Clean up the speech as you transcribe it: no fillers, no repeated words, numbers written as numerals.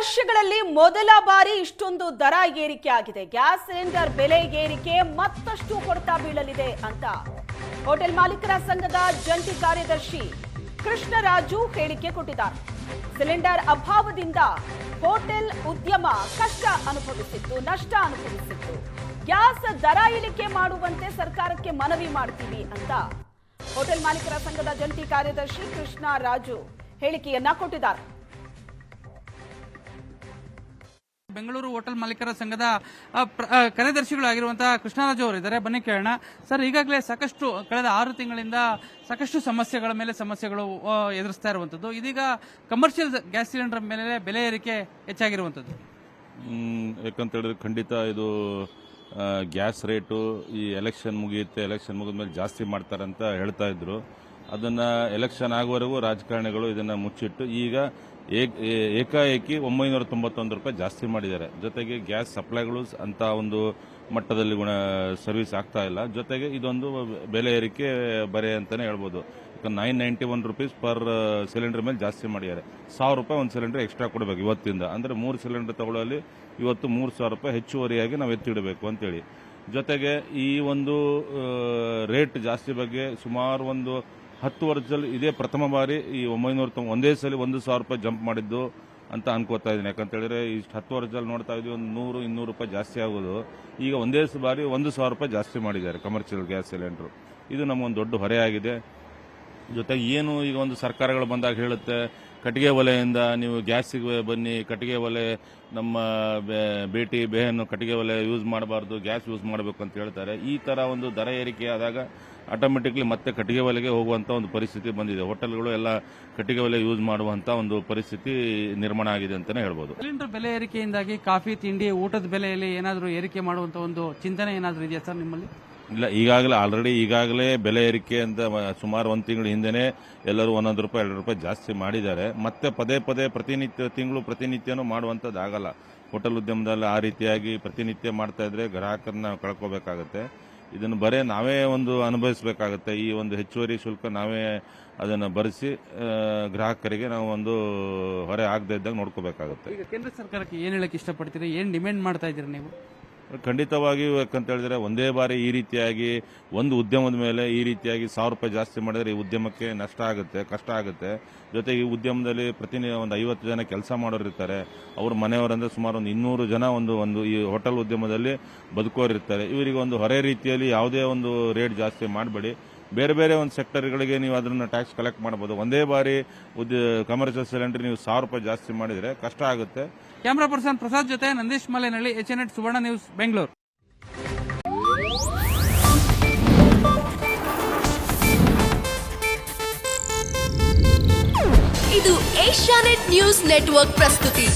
ವರ್ಷಗಳಲ್ಲಿ ಮೊದಲ ಬಾರಿ ಇಷ್ಟೊಂದು ದರ ಏರಿಕೆ ಆಗಿದೆ. ಗ್ಯಾಸ್ ಸಿಲಿಂಡರ್ ಬೆಲೆ ಏರಿಕೆ ಮತ್ತಷ್ಟು ಹೊಡೆತ ಬೀಳಲಿದೆ ಅಂತ ಹೋಟೆಲ್ ಮಾಲೀಕರ ಸಂಘದ ಜಂಟಿ ಕಾರ್ಯದರ್ಶಿ ಕೃಷ್ಣರಾಜು ಹೇಳಿಕೆ ಕೊಟ್ಟಿದ್ದಾರೆ. ಸಿಲಿಂಡರ್ ಅಭಾವದಿಂದ ಹೋಟೆಲ್ ಉದ್ಯಮ ನಷ್ಟ ಅನುಭವಿಸಿತ್ತು. ಗ್ಯಾಸ್ ದರ ಇಳಿಕೆ ಮಾಡುವಂತೆ ಸರ್ಕಾರಕ್ಕೆ ಮನವಿ ಮಾಡ್ತೀವಿ ಅಂತ ಹೋಟೆಲ್ ಮಾಲೀಕರ ಸಂಘದ ಜಂಟಿ ಕಾರ್ಯದರ್ಶಿ ಕೃಷ್ಣರಾಜು ಹೇಳಿಕೆಯನ್ನ ಕೊಟ್ಟಿದ್ದಾರೆ. ಬೆಂಗಳೂರು ಹೋಟೆಲ್ ಮಾಲೀಕರ ಸಂಘದ ಕಾರ್ಯದರ್ಶಿಗಳಾಗಿರುವಂತಹ ಕೃಷ್ಣರಾಜು ಅವರು ಇದ್ದಾರೆ. ಬನ್ನಿ ಕೇಳೋಣ. ಸರ್, ಈಗಾಗಲೇ ಸಾಕಷ್ಟು ಕಳೆದ 6 ತಿಂಗಳಿಂದ ಸಾಕಷ್ಟು ಸಮಸ್ಯೆಗಳ ಮೇಲೆ ಸಮಸ್ಯೆಗಳು ಎದುರಿಸ್ತಾ ಇರುವಂತದ್ದು. ಇದೀಗ ಕಮರ್ಷಿಯಲ್ ಗ್ಯಾಸ್ ಸಿಲಿಂಡರ್ ಮೇಲೆ ಬೆಲೆ ಏರಿಕೆ ಹೆಚ್ಚಾಗಿರುವಂತದ್ದು. ಯಾಕಂತ ಹೇಳಿದ್ರೆ ಖಂಡಿತ ಇದು ಗ್ಯಾಸ್ ರೇಟು ಈ ಎಲೆಕ್ಷನ್ ಮುಗಿಯುತ್ತೆ, ಎಲೆಕ್ಷನ್ ಮುಗಿದ ಮೇಲೆ ಜಾಸ್ತಿ ಮಾಡ್ತಾರೆ ಅಂತ ಹೇಳ್ತಾ ಇದ್ರು. ಅದನ್ನ ಎಲೆಕ್ಷನ್ ಆಗುವವರೆಗೂ ರಾಜಕಾರಣಿಗಳು ಇದನ್ನ ಮುಚ್ಚಿಟ್ಟು ಈಗ ಏಕಾಏಕಿ 991 ರೂಪಾಯಿ ಜಾಸ್ತಿ ಮಾಡಿದ್ದಾರೆ. ಜೊತೆಗೆ ಗ್ಯಾಸ್ ಸಪ್ಲೈಗಳು ಅಂತ ಒಂದು ಮಟ್ಟದಲ್ಲಿ ಸರ್ವಿಸ್ ಆಗ್ತಾ ಇಲ್ಲ. ಜೊತೆಗೆ ಇದೊಂದು ಬೆಲೆ ಏರಿಕೆ ಬರೆ ಅಂತಾನೆ ಹೇಳ್ಬೋದು. 991 ರೂಪೀಸ್ ಪರ್ ಸಿಲಿಂಡರ್ ಮೇಲೆ ಜಾಸ್ತಿ ಮಾಡಿದ್ದಾರೆ. 1000 ರೂಪಾಯಿ ಒಂದು ಸಿಲಿಂಡರ್ ಎಕ್ಸ್ಟ್ರಾ ಕೊಡಬೇಕು ಇವತ್ತಿಂದ. ಅಂದ್ರೆ 3 ಸಿಲಿಂಡರ್ ತಗೊಳ್ಳಲಿ ಇವತ್ತು 3000 ರೂಪಾಯಿ ಹೆಚ್ಚುವರಿಯಾಗಿ ನಾವು ಎತ್ತಿಡಬೇಕು ಅಂತೇಳಿ. ಜೊತೆಗೆ ಈ ಒಂದು ರೇಟ್ ಜಾಸ್ತಿ ಬಗ್ಗೆ ಸುಮಾರು ಒಂದು 10 ವರ್ಷದಲ್ಲಿ ಇದೇ ಪ್ರಥಮ ಬಾರಿ ಈ 990 ಒಂದೇ ಸಲ 1000 ರೂಪಾಯಿ ಜಂಪ್ ಮಾಡಿದ್ದು ಅಂತ ಅನ್ಕೋತಾ ಇದ್ದೀನಿ. ಯಾಕಂತ ಹೇಳಿದ್ರೆ ಇಷ್ಟು 10 ವರ್ಷದಲ್ಲಿ ನೋಡ್ತಾ ಇದ್ವಿ ಒಂದು 100-200 ರೂಪಾಯಿ ಜಾಸ್ತಿ ಆಗೋದು. ಈಗ ಒಂದೇ ಬಾರಿ 1000 ರೂಪಾಯಿ ಜಾಸ್ತಿ ಮಾಡಿದ್ದಾರೆ ಕಮರ್ಷಿಯಲ್ ಗ್ಯಾಸ್ ಸಿಲಿಂಡರ್. ಇದು ನಮಗೊಂದು ದೊಡ್ಡ ಹೊರೆ ಆಗಿದೆ. ಜೊತೆಗೆ ಏನು ಈಗ ಒಂದು ಸರ್ಕಾರಗಳು ಬಂದಾಗ ಹೇಳುತ್ತೆ ಕಟ್ಟಿಗೆ ಒಲೆಯಿಂದ ನೀವು ಗ್ಯಾಸಿಗೆ ಬನ್ನಿ, ಕಟ್ಟಿಗೆ ಒಲೆ ನಮ್ಮ ಬೇಟಿ ಬೇಹನ್ನು ಕಟ್ಟಿಗೆ ಒಲೆ ಯೂಸ್ ಮಾಡಬಾರ್ದು, ಗ್ಯಾಸ್ ಯೂಸ್ ಮಾಡಬೇಕು ಅಂತ ಹೇಳ್ತಾರೆ. ಈ ತರ ಒಂದು ದರ ಏರಿಕೆ ಆದಾಗ ಆಟೋಮೆಟಿಕ್ಲಿ ಮತ್ತೆ ಕಟ್ಟಿಗೆ ಒಲೆಗೆ ಹೋಗುವಂತ ಒಂದು ಪರಿಸ್ಥಿತಿ ಬಂದಿದೆ. ಹೋಟೆಲ್ಗಳು ಎಲ್ಲ ಕಟ್ಟಿಗೆ ಒಲೆ ಯೂಸ್ ಮಾಡುವಂತ ಒಂದು ಪರಿಸ್ಥಿತಿ ನಿರ್ಮಾಣ ಆಗಿದೆ ಅಂತಾನೆ ಹೇಳ್ಬೋದು. ಸಿಲಿಂಡರ್ ಬೆಲೆ ಏರಿಕೆಯಿಂದಾಗಿ ಕಾಫಿ ತಿಂಡಿ ಊಟದ ಬೆಲೆಯಲ್ಲಿ ಏನಾದರೂ ಏರಿಕೆ ಮಾಡುವಂತ ಒಂದು ಚಿಂತನೆ ಏನಾದರೂ ಇದೆಯಾ ಸರ್ ನಿಮ್ಮಲ್ಲಿ? ಇಲ್ಲ, ಈಗಾಗಲೇ ಬೆಲೆ ಏರಿಕೆ ಅಂತ ಸುಮಾರು 1 ತಿಂಗಳ ಹಿಂದೆನೆ ಎಲ್ಲರೂ 1 ರೂಪಾಯಿ 2 ರೂಪಾಯಿ ಜಾಸ್ತಿ ಮಾಡಿದ್ದಾರೆ. ಮತ್ತೆ ಪದೇ ಪ್ರತಿನಿತ್ಯನೂ ಮಾಡುವಂತದ್ದಾಗಲ್ಲ. ಹೋಟೆಲ್ ಉದ್ಯಮದಲ್ಲಿ ಆ ರೀತಿಯಾಗಿ ಪ್ರತಿನಿತ್ಯ ಮಾಡ್ತಾ ಇದ್ರೆ ಗ್ರಾಹಕರನ್ನ ಕಳ್ಕೋಬೇಕಾಗತ್ತೆ. ಇದನ್ನು ಬರೇ ನಾವೇ ಒಂದು ಅನುಭವಿಸಬೇಕಾಗತ್ತೆ. ಈ ಒಂದು ಹೆಚ್ಚುವರಿ ಶುಲ್ಕ ನಾವೇ ಅದನ್ನು ಭರಿಸಿ ಗ್ರಾಹಕರಿಗೆ ನಾವು ಒಂದು ಹೊರೆ ಆಗದೆ ಇದ್ದಾಗ ನೋಡ್ಕೋಬೇಕಾಗುತ್ತೆ. ಈಗ ಕೇಂದ್ರ ಸರ್ಕಾರಕ್ಕೆ ಏನ್ ಹೇಳಕ್ ಇಷ್ಟಪಡ್ತೀರಿ? ಏನ್ ಡಿಮ್ಯಾಂಡ್ ಮಾಡ್ತಾ ಇದ್ದೀರಿ ನೀವು? ಖಂಡಿತವಾಗಿ ಯಾಕಂತ ಹೇಳಿದ್ರೆ ಒಂದೇ ಬಾರಿ ಈ ರೀತಿಯಾಗಿ ಒಂದು ಉದ್ಯಮದ ಮೇಲೆ ಈ ರೀತಿಯಾಗಿ 1000 ರೂಪಾಯಿ ಜಾಸ್ತಿ ಮಾಡಿದ್ರೆ ಈ ಉದ್ಯಮಕ್ಕೆ ನಷ್ಟ ಆಗುತ್ತೆ, ಕಷ್ಟ ಆಗುತ್ತೆ. ಜೊತೆಗೆ ಈ ಉದ್ಯಮದಲ್ಲಿ ಒಂದು 50 ಜನ ಕೆಲಸ ಮಾಡೋರು ಇರ್ತಾರೆ. ಅವ್ರ ಮನೆಯವರಂದ್ರೆ ಸುಮಾರು ಒಂದು 200 ಜನ ಒಂದು ಈ ಹೋಟೆಲ್ ಉದ್ಯಮದಲ್ಲಿ ಬದುಕೋರಿರ್ತಾರೆ. ಇವರಿಗೆ ಒಂದು ಹೊರೆ ರೀತಿಯಲ್ಲಿ ಯಾವುದೇ ಒಂದು ರೇಟ್ ಜಾಸ್ತಿ ಮಾಡಬೇಡಿ. ಬೇರೆ ಒಂದು ಸೆಕ್ಟರ್ಗಳಿಗೆ ನೀವು ಅದನ್ನ ಟ್ಯಾಕ್ಸ್ ಕಲೆಕ್ಟ್ ಮಾಡಬಹುದು. ಒಂದೇ ಬಾರಿ ಕಮರ್ಷಿಯಲ್ ಸಿಲಿಂಡರ್ ನೀವು 1000 ರೂಪಾಯಿ ಜಾಸ್ತಿ ಮಾಡಿದ್ರೆ ಕಷ್ಟ ಆಗುತ್ತೆ. ಕ್ಯಾಮರಾ ಪರ್ಸನ್ ಪ್ರಸಾದ್ ಜೊತೆ ನಂದೀಶ್ ಮಲೆನಹಳ್ಳಿ, HNet ಸುವರ್ಣ ನ್ಯೂಸ್, ಬೆಂಗಳೂರು. ಇದು ಏಷ್ಯಾನೆಟ್ ನ್ಯೂಸ್ ನೆಟ್ವರ್ಕ್ ಪ್ರಸ್ತುತಿ.